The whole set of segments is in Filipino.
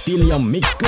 Castilla Mixco.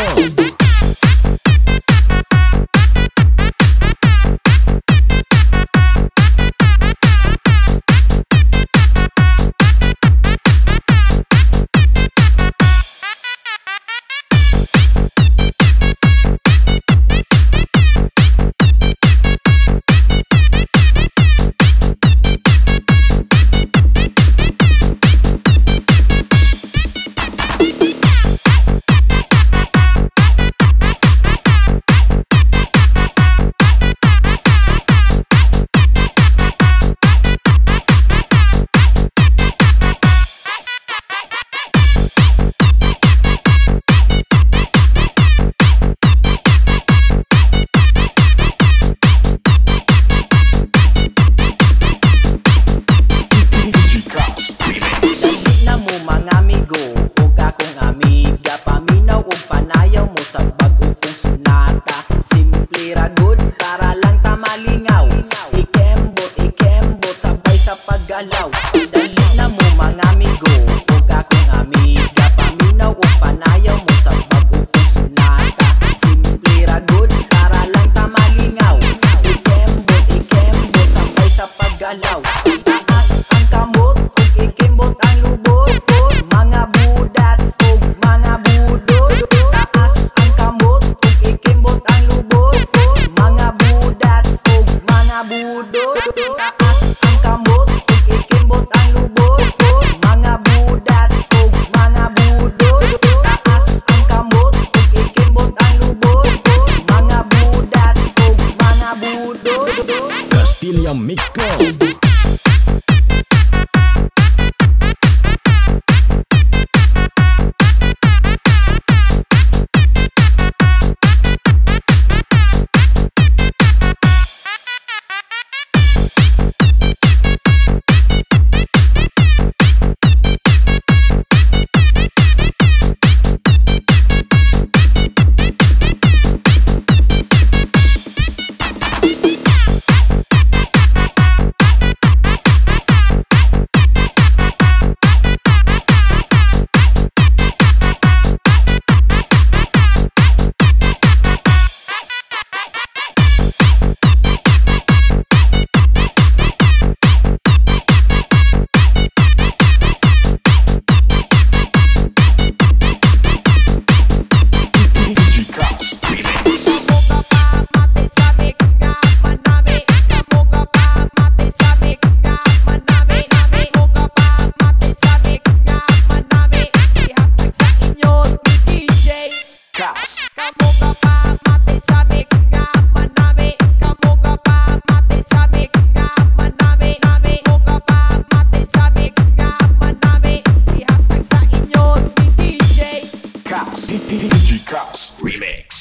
Dali na mo mga amigo, huwag akong amiga. Paminaw o panayaw mo sa bago kong sunata. Simple ra good, para lang tamalingaw. Ikembot, sabay sa paggalaw. Taas ang kamot, ug ikembot ang lubot. Mga budats ug mga budot. Taas ang kamot, ug ikembot ang lubot. Mga budats ug mga budot. Taas ang kamot, ikembot ang lubot, mga budats ug mga budot. Taas ang kamot, ikembot ang lubot, mga budats ug mga budot. Castilla Mixco. Digicass Remix.